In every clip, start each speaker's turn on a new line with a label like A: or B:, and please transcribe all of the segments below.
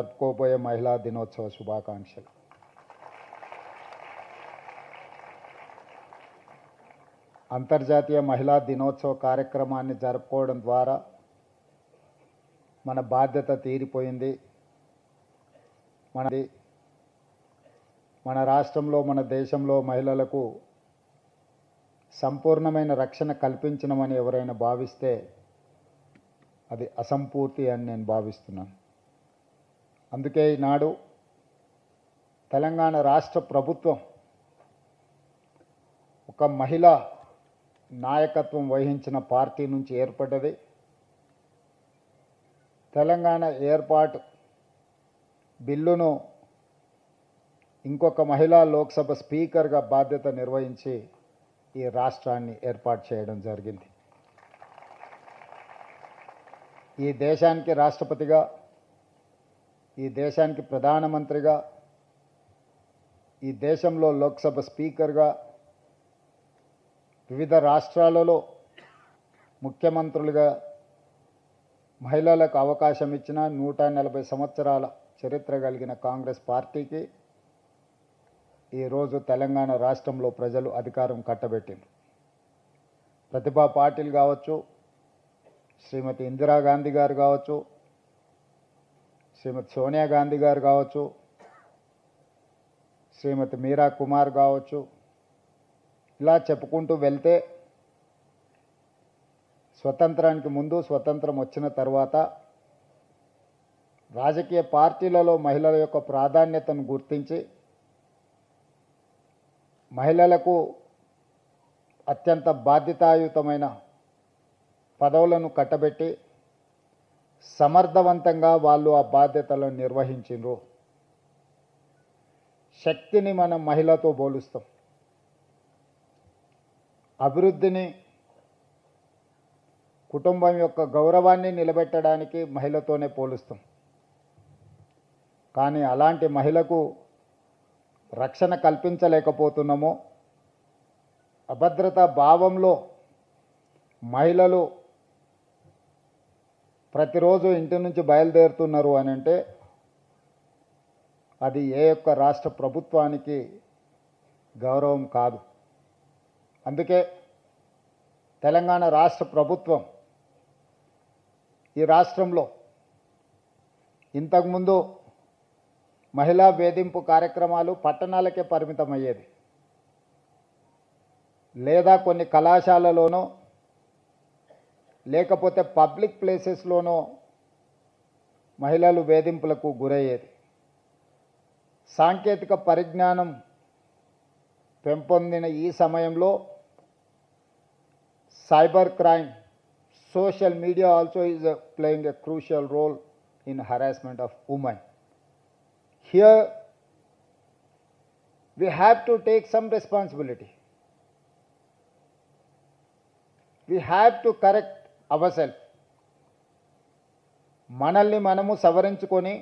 A: జరుపుకోబోయే మహిళా దినోత్సవ శుభాకాంక్షలు. అంతర్జాతీయ మహిళా దినోత్సవ కార్యక్రమాన్ని జరుపుకోవడం ద్వారా మన బాధ్యత తీరిపోయింది. మన రాష్ట్రంలో మన దేశంలో మహిళలకు సంపూర్ణమైన రక్షణ కల్పించమని ఎవరైనా భావిస్తే అది అసంపూర్తి అని నేను భావిస్తున్నాను. అందుకే ఈనాడు తెలంగాణ రాష్ట్ర ప్రభుత్వం ఒక మహిళా నాయకత్వం వహించిన పార్టీ నుంచి ఏర్పడ్డది. తెలంగాణ ఏర్పాటు బిల్లును ఇంకొక మహిళా లోక్సభ స్పీకర్గా బాధ్యత నిర్వహించి ఈ రాష్ట్రాన్ని ఏర్పాటు చేయడం జరిగింది. ఈ దేశానికి రాష్ట్రపతిగా, ఈ దేశానికి ప్రధానమంత్రిగా, ఈ దేశంలో లోక్సభ స్పీకర్గా, వివిధ రాష్ట్రాలలో ముఖ్యమంత్రులుగా మహిళలకు అవకాశం ఇచ్చిన 140 సంవత్సరాల చరిత్ర కలిగిన కాంగ్రెస్ పార్టీకి ఈరోజు తెలంగాణ రాష్ట్రంలో ప్రజలు అధికారం కట్టబెట్టింది. ప్రతిభా పాటిల్ కావచ్చు, శ్రీమతి ఇందిరాగాంధీ గారు కావచ్చు, శ్రీమతి సోనియా గాంధీ గారు కావచ్చు, శ్రీమతి మీరా కుమార్ కావచ్చు, ఇలా చెప్పుకుంటూ వెళ్తే స్వతంత్రానికి ముందు, స్వతంత్రం వచ్చిన తర్వాత రాజకీయ పార్టీలలో మహిళల యొక్క ప్రాధాన్యతను గుర్తించి మహిళలకు అత్యంత బాధ్యతాయుతమైన పదవులను కట్టబెట్టి సమర్థవంతంగా వాళ్ళు ఆ బాధ్యతలను నిర్వహించిండ్రు. శక్తిని మనం మహిళతో పోలుస్తాం, అభివృద్ధిని, కుటుంబం యొక్క గౌరవాన్ని నిలబెట్టడానికి మహిళతోనే పోలుస్తాం. కానీ అలాంటి మహిళకు రక్షణ కల్పించలేకపోతున్నాము. అభద్రతా భావంలో మహిళలు ప్రతిరోజు ఇంటి నుంచి బయలుదేరుతున్నారు అని అంటే అది ఏ యొక్క రాష్ట్ర ప్రభుత్వానికి గౌరవం కాదు. అందుకే తెలంగాణ రాష్ట్ర ప్రభుత్వం ఈ రాష్ట్రంలో ఇంతకుముందు మహిళా వేధింపు కార్యక్రమాలు పట్టణాలకే పరిమితమయ్యేది, లేదా కొన్ని కళాశాలలోనో లేకపోతే పబ్లిక్ ప్లేసెస్లోనో మహిళలు వేధింపులకు గురయ్యేది. సాంకేతిక పరిజ్ఞానం పెంపొందిన ఈ సమయంలో cyber crime, social media also is playing a crucial role in harassment of women. Here we have to take some responsibility. We have to correct ourselves. మనల్ని మనము సవరించుకొని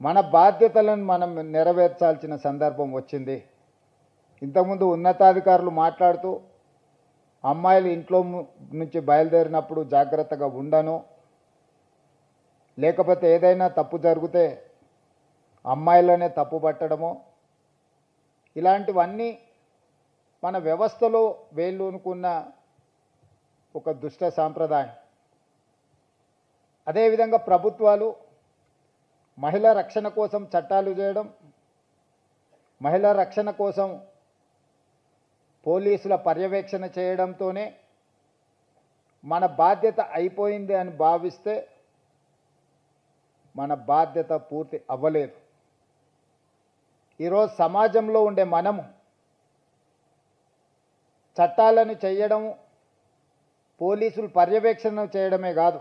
A: మన బాధ్యతలను మనం నెరవేర్చాల్సిన సందర్భం వచ్చింది. ఇంతకుముందు ఉన్నతాధికారులు మాట్లాడుతూ అమ్మాయిలు ఇంట్లో నుంచి బయలుదేరినప్పుడు జాగ్రత్తగా ఉండను, లేకపోతే ఏదైనా తప్పు జరిగితే అమ్మాయిలనే తప్పు పట్టడము, ఇలాంటివన్నీ మన వ్యవస్థలో వేళ్ళూనుకున్న ఒక దుష్ట సాంప్రదాయం. అదేవిధంగా ప్రభుత్వాలు మహిళా రక్షణ కోసం చట్టాలు చేయడం, మహిళా రక్షణ కోసం పోలీసుల పర్యవేక్షణ చేయడంతోనే మన బాధ్యత అయిపోయింది అని భావిస్తే మన బాధ్యత పూర్తి అవ్వలేదు. ఈరోజు సమాజంలో ఉండే మనము చట్టాలను చేయడం, పోలీసులు పర్యవేక్షణ చేయడమే కాదు,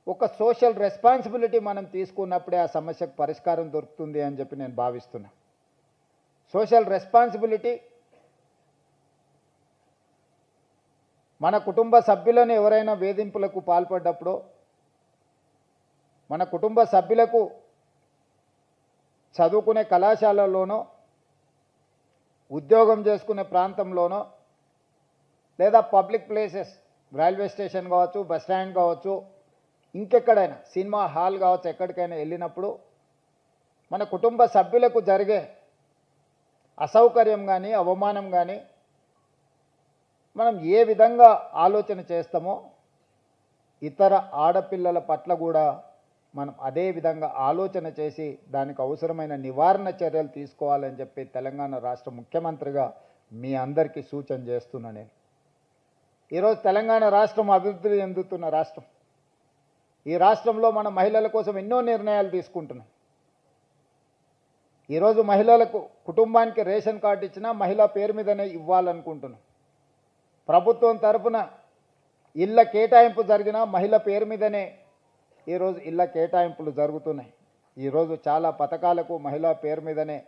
A: ఒక సోషల్ రెస్పాన్సిబిలిటీ మనం తీసుకున్నప్పుడే ఆ సమస్యకు పరిష్కారం దొరుకుతుంది అని చెప్పి నేను భావిస్తున్నా. సోషల్ రెస్పాన్సిబిలిటీ మన కుటుంబ సభ్యులను ఎవరైనా వేధింపులకు పాల్పడ్డప్పుడు, మన కుటుంబ సభ్యులకు చదువుకునే కళాశాలలోనో, ఉద్యోగం చేసుకునే ప్రాంతంలోనో, లేదా పబ్లిక్ ప్లేసెస్ రైల్వే స్టేషన్ కావచ్చు, బస్ స్టాండ్ కావచ్చు, ఇంకెక్కడైనా సినిమా హాల్ కావచ్చు, ఎక్కడికైనా వెళ్ళినప్పుడు మన కుటుంబ సభ్యులకు జరిగే అసౌకర్యం కానీ అవమానం కానీ మనం ఏ విధంగా ఆలోచన చేస్తామో ఇతర ఆడపిల్లల పట్ల కూడా మనం అదే విధంగా ఆలోచన చేసి దానికి అవసరమైన నివారణ చర్యలు తీసుకోవాలని చెప్పి తెలంగాణ రాష్ట్ర ముఖ్యమంత్రిగా మీ అందరికీ సూచన చేస్తున్నా నేను. ఈరోజు తెలంగాణ రాష్ట్రం అభివృద్ధి చెందుతున్న రాష్ట్రం. ఈ రాష్ట్రంలో మన మహిళల కోసం ఎన్నో నిర్ణయాలు తీసుకుంటున్నాం. ఈరోజు మహిళలకు కుటుంబానికి రేషన్ కార్డు ఇచ్చినా మహిళా పేరు మీదనే ఇవ్వాలనుకుంటున్నాం. ప్రభుత్వం తరఫున ఇళ్ళ కేటాయింపు జరిగినా మహిళ పేరు మీదనే ఈరోజు ఇళ్ళ కేటాయింపులు జరుగుతున్నాయి. ఈరోజు చాలా పథకాలకు మహిళా పేరు మీదనే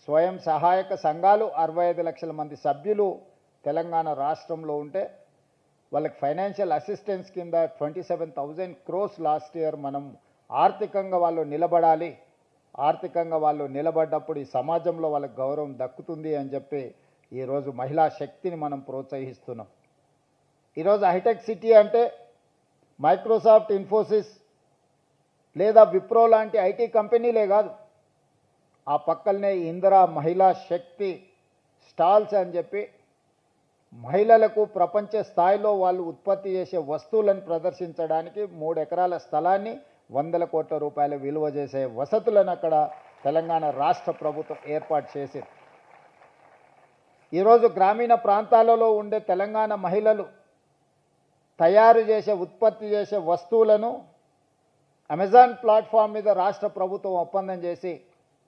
A: స్వయం సహాయక సంఘాలు 65 లక్షల మంది సభ్యులు తెలంగాణ రాష్ట్రంలో ఉంటే వాళ్ళకి ఫైనాన్షియల్ అసిస్టెన్స్ కింద 27,000 crores లాస్ట్ ఇయర్ మనం ఆర్థికంగా వాళ్ళు నిలబడాలి, ఆర్థికంగా వాళ్ళు నిలబడ్డప్పుడు ఈ సమాజంలో వాళ్ళకి గౌరవం దక్కుతుంది అని చెప్పి ఈరోజు మహిళా శక్తిని మనం ప్రోత్సహిస్తున్నాం. ఈరోజు హైటెక్ సిటీ అంటే మైక్రోసాఫ్ట్, ఇన్ఫోసిస్ లేదా విప్రో లాంటి ఐటీ కంపెనీలే కాదు, ఆ పక్కనే ఇందిరా మహిళా శక్తి స్టాల్స్ అని చెప్పి మహిళలకు ప్రపంచ స్థాయిలో వాళ్ళు ఉత్పత్తి చేసే వస్తువులను ప్రదర్శించడానికి 3 ఎకరాల స్థలాన్ని 100 కోట్ల రూపాయల విలువ చేసే వసతులను అక్కడ తెలంగాణ రాష్ట్ర ప్రభుత్వం ఏర్పాటు చేసింది. ఈరోజు గ్రామీణ ప్రాంతాలలో ఉండే తెలంగాణ మహిళలు తయారు చేసే ఉత్పత్తి చేసే వస్తువులను అమెజాన్ ప్లాట్ఫామ్ మీద రాష్ట్ర ప్రభుత్వం ఒప్పందం చేసి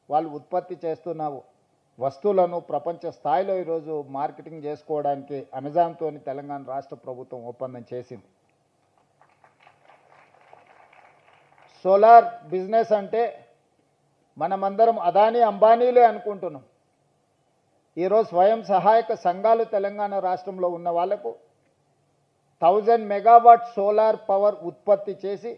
A: వాళ్ళు ఉత్పత్తి చేస్తున్న వస్తువులను ప్రపంచ స్థాయిలో ఈరోజు మార్కెటింగ్ చేసుకోవడానికి అమెజాన్తో తెలంగాణ రాష్ట్ర ప్రభుత్వం ఒప్పందం చేసింది. సోలార్ బిజినెస్ అంటే మనమందరం అదానీ అంబానీలే అనుకుంటున్నాం. ఈరోజు స్వయం సహాయక సంఘాలు తెలంగాణ రాష్ట్రంలో ఉన్న వాళ్లకు 1000 మెగావాట్ సోలార్ పవర్ ఉత్పత్తి చేసి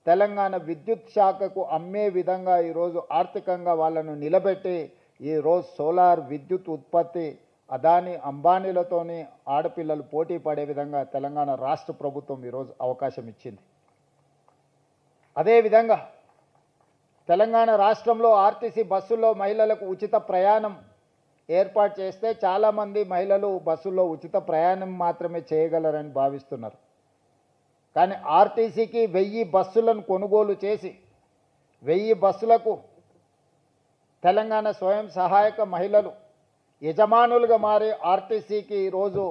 A: తెలంగాణ విద్యుత్ శాఖకు అమ్మే విధంగా ఈరోజు ఆర్థికంగా వాళ్ళను నిలబెట్టి ఈరోజు సోలార్ విద్యుత్ ఉత్పత్తి అదానీ అంబానీలతోని ఆడపిల్లలు పోటీ పడే విధంగా తెలంగాణ రాష్ట్ర ప్రభుత్వం ఈరోజు అవకాశం ఇచ్చింది. అదేవిధంగా తెలంగాణ రాష్ట్రంలో ఆర్టీసీ బస్సుల్లో మహిళలకు ఉచిత ప్రయాణం ఏర్పాటు చేస్తే చాలామంది మహిళలు బస్సుల్లో ఉచిత ప్రయాణం మాత్రమే చేయగలరని భావిస్తున్నారు. కానీ ఆర్టీసీకి 1000 బస్సులను కొనుగోలు చేసి 1000 బస్సులకు తెలంగాణ స్వయం సహాయక మహిళలు యజమానులుగా మారి ఆర్టీసీకి ఈరోజు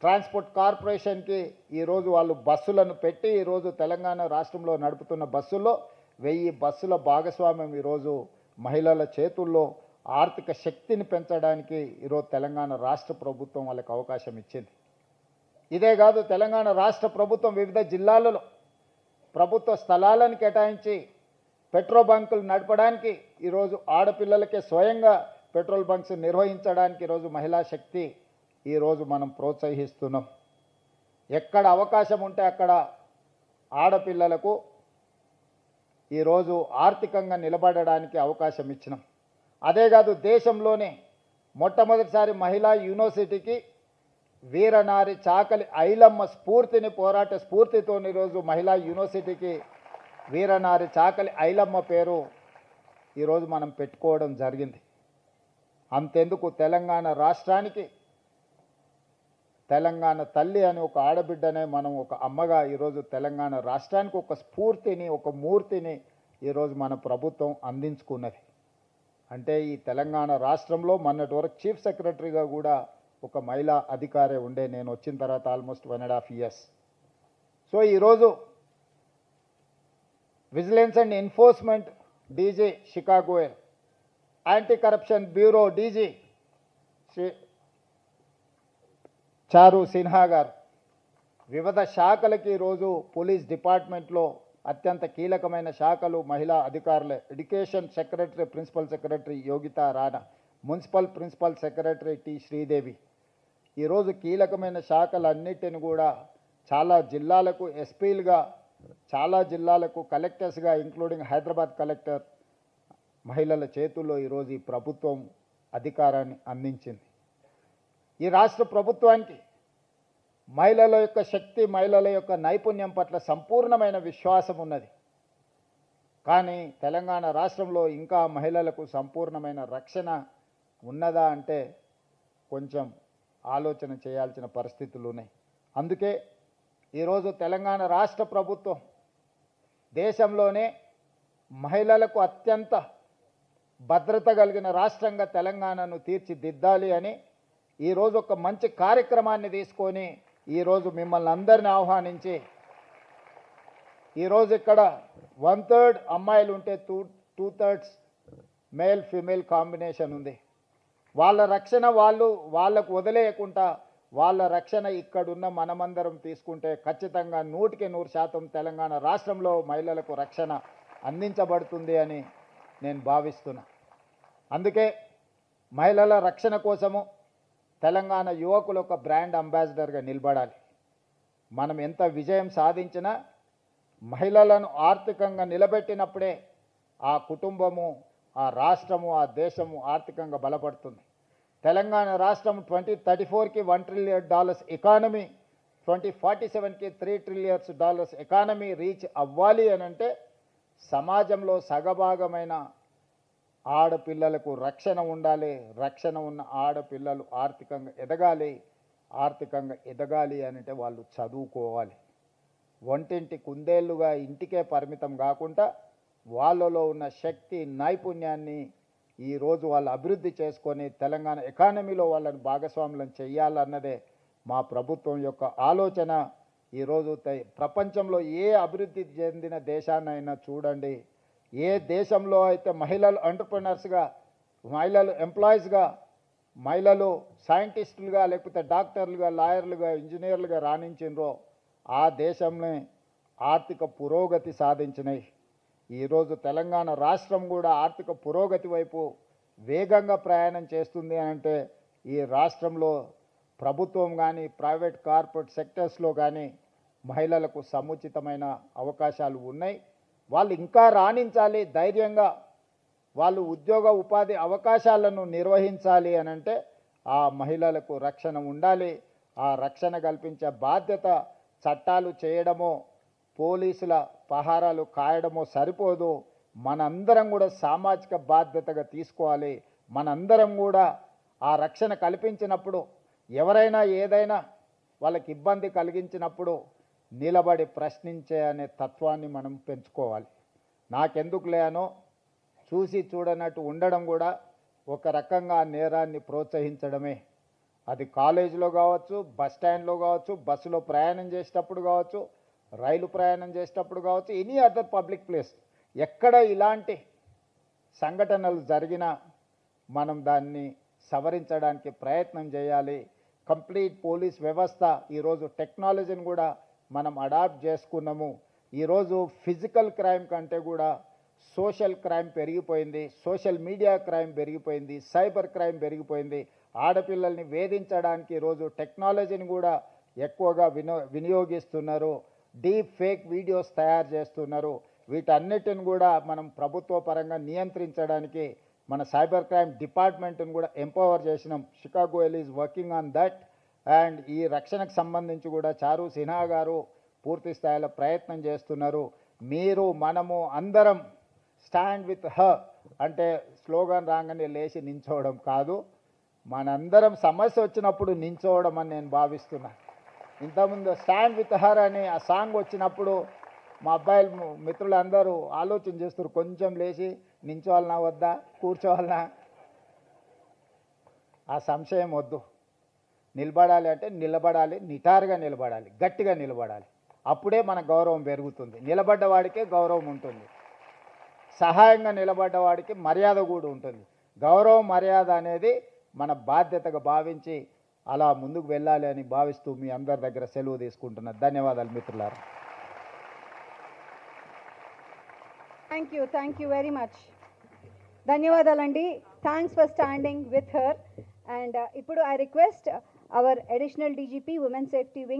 A: ట్రాన్స్పోర్ట్ కార్పొరేషన్కి ఈరోజు వాళ్ళు బస్సులను పెట్టి ఈరోజు తెలంగాణ రాష్ట్రంలో నడుపుతున్న బస్సుల్లో 1000 బస్సుల భాగస్వామ్యం ఈరోజు మహిళల చేతుల్లో ఆర్థిక శక్తిని పెంచడానికి ఈరోజు తెలంగాణ రాష్ట్ర ప్రభుత్వం వాళ్ళకి అవకాశం ఇచ్చింది. ఇదే కాదు, తెలంగాణ రాష్ట్ర ప్రభుత్వం వివిధ జిల్లాలలో ప్రభుత్వ స్థలాలను కేటాయించి పెట్రోల్ బంకులు నడపడానికి ఈరోజు ఆడపిల్లలకే స్వయంగా పెట్రోల్ బంక్స్ నిర్వహించడానికి ఈరోజు మహిళా శక్తి ఈరోజు మనం ప్రోత్సహిస్తున్నాం. ఎక్కడ అవకాశం ఉంటే అక్కడ ఆడపిల్లలకు ఈరోజు ఆర్థికంగా నిలబడడానికి అవకాశం ఇచ్చినాం. అదే కాదు, దేశంలోనే మొట్టమొదటిసారి మహిళా యూనివర్సిటీకి వీరనారి చాకలి ఐలమ్మ స్ఫూర్తిని పోరాట స్ఫూర్తితో ఈరోజు మహిళా యూనివర్సిటీకి వీరనారి చాకలి ఐలమ్మ పేరు ఈరోజు మనం పెట్టుకోవడం జరిగింది. అంతెందుకు, తెలంగాణ రాష్ట్రానికి తెలంగాణ తల్లి అని ఒక ఆడబిడ్డనే మనం ఒక అమ్మగా ఈరోజు తెలంగాణ రాష్ట్రానికి ఒక స్ఫూర్తిని, ఒక మూర్తిని ఈరోజు మన ప్రభుత్వం అందించుకున్నది. అంటే ఈ తెలంగాణ రాష్ట్రంలో మొన్నటి వరకు చీఫ్ సెక్రటరీగా కూడా ఒక మహిళా అధికారే ఉండే. నేను వచ్చిన తర్వాత ఆల్మోస్ట్ 1.5 years. సో ఈరోజు vigilance and enforcement DG Shikha Goyal, anti corruption bureau DG Shri Charu Sinha గారు, వివిధ శాఖలకి ఈరోజు పోలీస్ డిపార్ట్మెంట్లో అత్యంత కీలకమైన శాఖలు మహిళా అధికారులే. Education secretary, principal secretary Yogita Rana, municipal principal secretary T Sridevi, ఈరోజు కీలకమైన శాఖలన్నిటిని కూడా చాలా జిల్లాలకు ఎస్పీలుగా, చాలా జిల్లాలకు కలెక్టర్స్గా, ఇంక్లూడింగ్ హైదరాబాద్ కలెక్టర్ మహిళల చేతుల్లో ఈరోజు ఈ ప్రభుత్వం అధికారాన్ని అందించింది. ఈ రాష్ట్ర ప్రభుత్వానికి మహిళల యొక్క శక్తి, మహిళల యొక్క నైపుణ్యం పట్ల సంపూర్ణమైన విశ్వాసం ఉన్నది. కానీ తెలంగాణ రాష్ట్రంలో ఇంకా మహిళలకు సంపూర్ణమైన రక్షణ ఉన్నదా అంటే కొంచెం ఆలోచన చేయాల్సిన పరిస్థితులు ఉన్నాయి. అందుకే ఈరోజు తెలంగాణ రాష్ట్ర ప్రభుత్వం దేశంలోనే మహిళలకు అత్యంత భద్రత కలిగిన రాష్ట్రంగా తెలంగాణను తీర్చిదిద్దాలి అని ఈరోజు ఒక మంచి కార్యక్రమాన్ని తీసుకొని ఈరోజు మిమ్మల్ని అందరిని ఆహ్వానించి, ఈరోజు ఇక్కడ 1/3 అమ్మాయిలు ఉంటే 2/3 మేల్ ఫీమేల్ కాంబినేషన్ ఉంది. వాళ్ళ రక్షణ వాళ్ళకు వదిలేయకుండా వాళ్ళ రక్షణ ఇక్కడున్న మనమందరం తీసుకుంటే ఖచ్చితంగా 100% తెలంగాణ రాష్ట్రంలో మహిళలకు రక్షణ అందించబడుతుంది అని నేను భావిస్తున్నా. అందుకే మహిళల రక్షణ కోసము తెలంగాణ యువకులు ఒక బ్రాండ్ అంబాసిడర్గా నిలబడాలి. మనం ఎంత విజయం సాధించినా మహిళలను ఆర్థికంగా నిలబెట్టినప్పుడే ఆ కుటుంబము, ఆ రాష్ట్రము, ఆ దేశము ఆర్థికంగా బలపడుతుంది. తెలంగాణ రాష్ట్రం 2034కి $1 trillion ఎకానమీ, 2047కి $3 trillion ఎకానమీ రీచ్ అవ్వాలి అని అంటే సమాజంలో సగభాగమైన ఆడపిల్లలకు రక్షణ ఉండాలి. రక్షణ ఉన్న ఆడపిల్లలు ఆర్థికంగా ఎదగాలి అని అంటే వాళ్ళు చదువుకోవాలి. వంటింటి కుందేళ్లుగా ఇంటికే పరిమితం కాకుండా వాళ్ళలో ఉన్న శక్తి, నైపుణ్యాన్ని ఈరోజు వాళ్ళు అభివృద్ధి చేసుకొని తెలంగాణ ఎకానమీలో వాళ్ళని భాగస్వాములను చేయాలన్నదే మా ప్రభుత్వం యొక్క ఆలోచన. ఈరోజు ప్రపంచంలో ఏ అభివృద్ధి చెందిన దేశాన్నైనా చూడండి, ఏ దేశంలో అయితే మహిళలు ఎంటర్‌ప్రెన్యూర్స్‌గా, మహిళలు ఎంప్లాయీస్‌గా, మహిళలు సైంటిస్టులుగా, లేకపోతే డాక్టర్లుగా, లాయర్లుగా, ఇంజనీర్లుగా రాణించినరో ఆ దేశంలో ఆర్థిక పురోగతి సాధించినాయి. ఈరోజు తెలంగాణ రాష్ట్రం కూడా ఆర్థిక పురోగతి వైపు వేగంగా ప్రయాణం చేస్తుంది అని అంటే ఈ రాష్ట్రంలో ప్రభుత్వం కానీ, ప్రైవేట్ కార్పొరేట్ సెక్టర్స్లో కానీ మహిళలకు సముచితమైన అవకాశాలు ఉన్నాయి. వాళ్ళు ఇంకా రాణించాలి, ధైర్యంగా వాళ్ళు ఉద్యోగ ఉపాధి అవకాశాలను నిర్వహించాలి అని అంటే ఆ మహిళలకు రక్షణ ఉండాలి. ఆ రక్షణ కల్పించే బాధ్యత చట్టాలు చేయడమో, పోలీసుల పహారాలు కాయడమో సరిపోదు. మనందరం కూడా సామాజిక బాధ్యతగా తీసుకోవాలి. మనందరం కూడా ఆ రక్షణ కల్పించినప్పుడు ఎవరైనా ఏదైనా వాళ్ళకి ఇబ్బంది కలిగించినప్పుడు నిలబడి ప్రశ్నించే అనే తత్వాన్ని మనం పెంచుకోవాలి. నాకెందుకులే అనో చూసి చూడనట్టు ఉండడం కూడా ఒక రకంగా నేరాన్ని ప్రోత్సహించడమే. అది కాలేజీలో కావచ్చు, బస్ స్టాండ్లో కావచ్చు, బస్సులో ప్రయాణం చేసేటప్పుడు కావచ్చు, రైలు ప్రయాణం చేసేటప్పుడు కావచ్చు, ఎనీ అదర్ పబ్లిక్ ప్లేస్ ఎక్కడ ఇలాంటి సంఘటనలు జరిగినా మనం దాన్ని సవరించడానికి ప్రయత్నం చేయాలి. కంప్లీట్ పోలీస్ వ్యవస్థ ఈరోజు టెక్నాలజీని కూడా మనం అడాప్ట్ చేసుకున్నాము. ఈరోజు ఫిజికల్ క్రైమ్ కంటే కూడా సోషల్ క్రైమ్ పెరిగిపోయింది, సోషల్ మీడియా క్రైమ్ పెరిగిపోయింది, సైబర్ క్రైమ్ పెరిగిపోయింది. ఆడపిల్లల్ని వేధించడానికి ఈరోజు టెక్నాలజీని కూడా ఎక్కువగా వినియోగిస్తున్నారు. డీప్ ఫేక్ వీడియోస్ తయారు చేస్తున్నారు. వీటన్నిటిని కూడా మనం ప్రభుత్వ పరంగా నియంత్రించడానికి మన సైబర్ క్రైమ్ డిపార్ట్మెంట్ని కూడా ఎంపవర్ చేసినాం. Chicago L is working on that. And ఈ రక్షణకు సంబంధించి కూడా చారు సిన్హా గారు పూర్తి స్థాయిలో ప్రయత్నం చేస్తున్నారు. మీరు, మనము అందరం స్టాండ్ విత్ హర్ అంటే స్లోగన్ రాగానే లేచి నించోవడం కాదు, మనందరం సమస్య వచ్చినప్పుడు నించోవడం అని నేను భావిస్తున్నాను. ఇంతకుముందు స్టాండ్ విత్ హర్ అని ఆ సాంగ్ వచ్చినప్పుడు మా అబ్బాయిలు మిత్రులందరూ ఆలోచన చేస్తారు, కొంచెం లేచి నించోవాలన్నా వద్దా, కూర్చోవాలన్నా. ఆ సంశయం వద్దు. నిలబడాలి అంటే నిలబడాలి, నిటారుగా నిలబడాలి, గట్టిగా నిలబడాలి. అప్పుడే మన గౌరవం పెరుగుతుంది. నిలబడ్డవాడికే గౌరవం ఉంటుంది. సహాయంగా నిలబడ్డవాడికి మర్యాద కూడా ఉంటుంది. గౌరవం, మర్యాద అనేది మన బాధ్యతగా భావించి అలా ముందుకు వెళ్ళాలి అని భావిస్తూ మీ అందరి దగ్గర సెలవు తీసుకుంటున్నా. ధన్యవాదాలు మిత్రులారా.
B: Thank you very much. ధన్యవాదాలండి. Thanks for standing with her. And ఇప్పుడు I request our additional DGP women safety wing